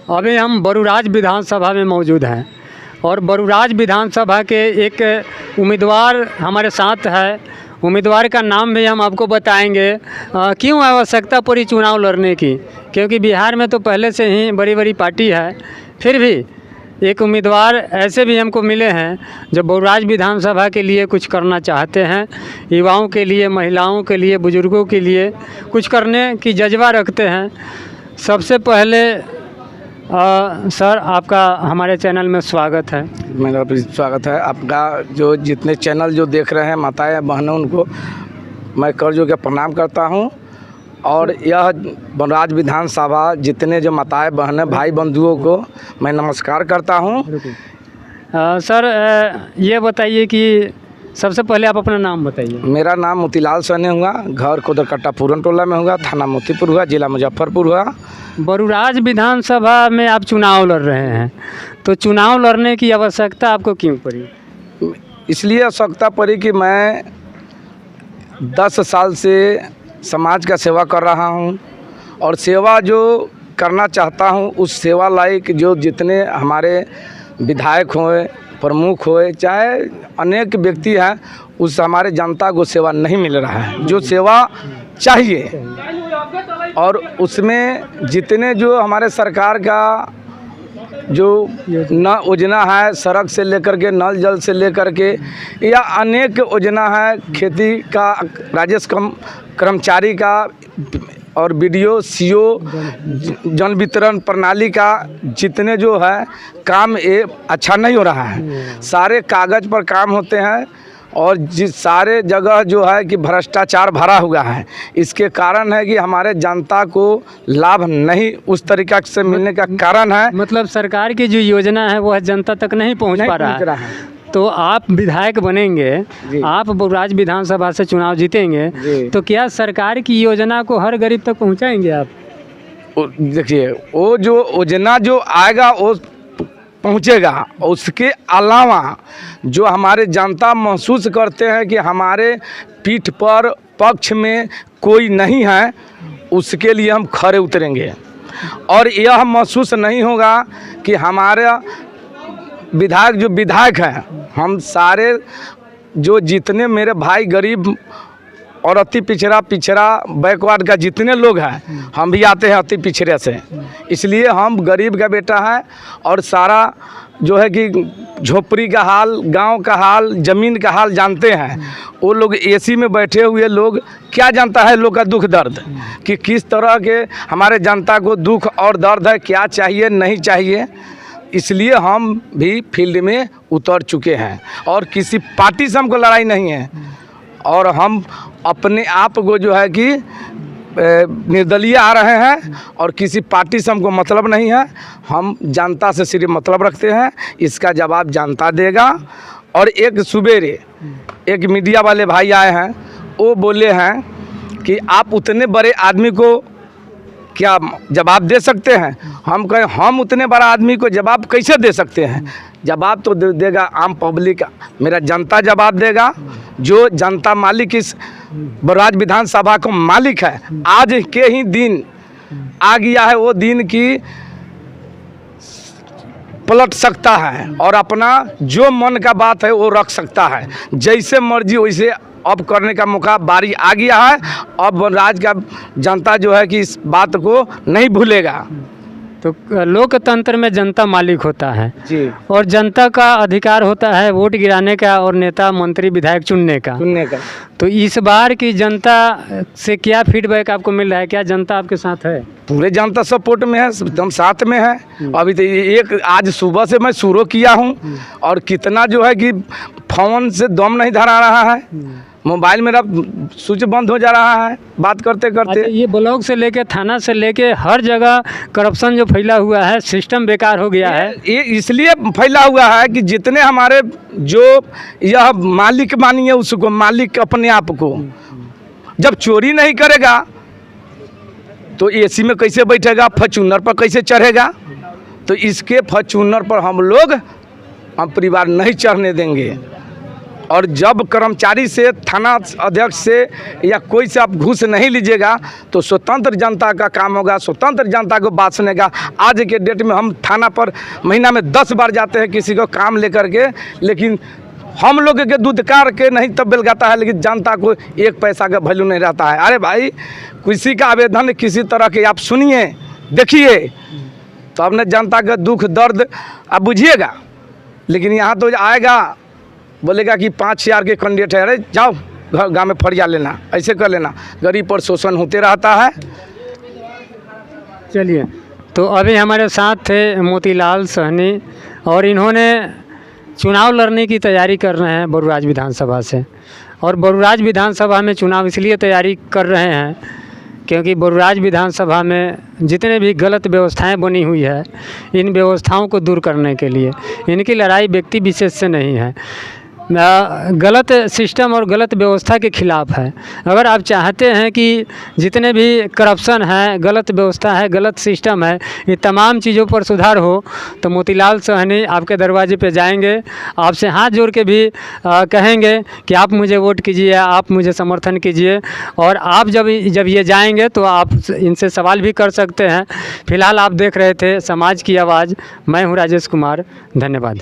अभी हम बरूराज विधानसभा में मौजूद हैं और बरूराज विधानसभा के एक उम्मीदवार हमारे साथ है। उम्मीदवार का नाम भी हम आपको बताएंगे। क्यों आवश्यकता पड़ी चुनाव लड़ने की, क्योंकि बिहार में तो पहले से ही बड़ी बड़ी पार्टी है, फिर भी एक उम्मीदवार ऐसे भी हमको मिले हैं जो बरूराज विधानसभा के लिए कुछ करना चाहते हैं, युवाओं के लिए, महिलाओं के लिए, बुजुर्गों के लिए कुछ करने की जज्बा रखते हैं। सबसे पहले सर आपका हमारे चैनल में स्वागत है। मेरा भी स्वागत है आपका। जो जितने चैनल जो देख रहे हैं माताएं बहनों, उनको मैं कर जो के प्रणाम करता हूं। और यह बरूराज विधानसभा जितने जो माताएं बहनें भाई बंधुओं को मैं नमस्कार करता हूं। सर ये बताइए कि सबसे पहले आप अपना नाम बताइए। मेरा नाम मोतीलाल सहनी हुआ, घर कोदरकट्टा पूरन टोला में हुआ, थाना मोतीपुर हुआ, जिला मुजफ्फरपुर हुआ। बरूराज विधानसभा में आप चुनाव लड़ रहे हैं, तो चुनाव लड़ने की आवश्यकता आपको क्यों पड़ी? इसलिए आवश्यकता पड़ी कि मैं 10 साल से समाज का सेवा कर रहा हूं और सेवा जो करना चाहता हूं उस सेवा लायक जो जितने हमारे विधायक होए, प्रमुख होए, चाहे अनेक व्यक्ति हैं, उस हमारे जनता को सेवा नहीं मिल रहा है जो सेवा चाहिए। और उसमें जितने जो हमारे सरकार का जो न योजना है, सड़क से लेकर के नल जल से लेकर के या अनेक योजना है, खेती का राजस्व कर्मचारी का और बीडीओ सीओ जन वितरण प्रणाली का जितने जो है काम ये अच्छा नहीं हो रहा है। सारे कागज़ पर काम होते हैं और जिस सारे जगह जो है कि भ्रष्टाचार भरा हुआ है। इसके कारण है कि हमारे जनता को लाभ नहीं उस तरीक़ा से मिलने का कारण है, मतलब सरकार की जो योजना है वह जनता तक नहीं पहुंच पा रहा है। तो आप विधायक बनेंगे, आप बरूराज विधानसभा से चुनाव जीतेंगे, तो क्या सरकार की योजना को हर गरीब तक पहुंचाएंगे आप? देखिए, वो जो योजना जो आएगा वो पहुंचेगा। उसके अलावा जो हमारे जनता महसूस करते हैं कि हमारे पीठ पर पक्ष में कोई नहीं है, उसके लिए हम खड़े उतरेंगे। और यह महसूस नहीं होगा कि हमारा विधायक जो विधायक हैं, हम सारे जो जितने मेरे भाई गरीब और अति पिछड़ा बैकवर्ड का जितने लोग हैं, हम भी आते हैं अति पिछड़े से, इसलिए हम गरीब का बेटा है। और सारा जो है कि झोपड़ी का हाल, गांव का हाल, ज़मीन का हाल जानते हैं। वो लोग एसी में बैठे हुए लोग क्या जानता है लोग का दुख दर्द, कि किस तरह के हमारे जनता को दुख और दर्द है, क्या चाहिए नहीं चाहिए। इसलिए हम भी फील्ड में उतर चुके हैं और किसी पार्टी से हमको लड़ाई नहीं है। और हम अपने आप को जो है कि निर्दलीय आ रहे हैं और किसी पार्टी से हमको मतलब नहीं है। हम जनता से सिर्फ मतलब रखते हैं, इसका जवाब जनता देगा। और एक सवेरे एक मीडिया वाले भाई आए हैं, वो बोले हैं कि आप उतने बड़े आदमी को क्या जवाब दे सकते हैं? हम कहें हम उतने बड़ा आदमी को जवाब कैसे दे सकते हैं? जवाब तो देगा आम पब्लिक, मेरा जनता जवाब देगा। जो जनता मालिक इस बरूराज विधानसभा को मालिक है, आज के ही दिन आ गया है वो दिन की पलट सकता है और अपना जो मन का बात है वो रख सकता है। जैसे मर्जी वैसे अब करने का मौका बारी आ गया है। अब बरूराज का जनता जो है कि इस बात को नहीं भूलेगा। तो लोकतंत्र में जनता मालिक होता है जी, और जनता का अधिकार होता है वोट गिराने का और नेता मंत्री विधायक चुनने का। तो इस बार की जनता से क्या फीडबैक आपको मिल रहा है? क्या जनता आपके साथ है? पूरे जनता सपोर्ट में है, एकदम साथ में है। अभी तो एक आज सुबह से मैं शुरू किया हूँ और कितना जो है कि फ़ोन से दम नहीं धरा रहा है, मोबाइल मेरा स्विच बंद हो जा रहा है बात करते करते। अच्छा, ये ब्लॉक से लेके थाना से लेके हर जगह करप्शन जो फैला हुआ है, सिस्टम बेकार हो गया है। ये इसलिए फैला हुआ है कि जितने हमारे जो यह मालिक मानिए उसको, मालिक अपने आप को जब चोरी नहीं करेगा तो एसी में कैसे बैठेगा, फॉर्च्यूनर पर कैसे चढ़ेगा? तो इसके फॉर्च्यूनर पर हम परिवार नहीं चढ़ने देंगे। और जब कर्मचारी से, थाना अध्यक्ष से या कोई से आप घूस नहीं लीजिएगा तो स्वतंत्र जनता का काम होगा, स्वतंत्र जनता को बात सुनेगा। आज के डेट में हम थाना पर महीना में 10 बार जाते हैं किसी को काम लेकर के, लेकिन हम लोग के दूधकार के नहीं तब बेलगाता है, लेकिन जनता को 1 पैसा का वैल्यू नहीं रहता है। अरे भाई, किसी का आवेदन किसी तरह के आप सुनिए, देखिए, तो अपने जनता का दुख दर्द आप बुझिएगा। लेकिन यहाँ तो आएगा, बोलेगा कि 5,000 के कैंडिडेट है, अरे जाओ गाँव में फरिया लेना, ऐसे कर लेना। गरीब पर शोषण होते रहता है। चलिए, तो अभी हमारे साथ थे मोतीलाल सहनी और इन्होंने चुनाव लड़ने की तैयारी कर रहे हैं बरूराज विधानसभा से। और बरूराज विधानसभा में चुनाव इसलिए तैयारी कर रहे हैं क्योंकि बरूराज विधानसभा में जितने भी गलत व्यवस्थाएं बनी हुई है, इन व्यवस्थाओं को दूर करने के लिए इनकी लड़ाई व्यक्ति विशेष से नहीं है, गलत सिस्टम और गलत व्यवस्था के खिलाफ़ है। अगर आप चाहते हैं कि जितने भी करप्शन है, गलत व्यवस्था है, गलत सिस्टम है, ये तमाम चीज़ों पर सुधार हो, तो मोतीलाल सहनी आपके दरवाजे पे जाएंगे, आपसे हाथ जोड़ के भी कहेंगे कि आप मुझे वोट कीजिए, आप मुझे समर्थन कीजिए। और आप जब ये जाएंगे तो आप इनसे सवाल भी कर सकते हैं। फ़िलहाल आप देख रहे थे समाज की आवाज़, मैं हूँ राजेश कुमार, धन्यवाद।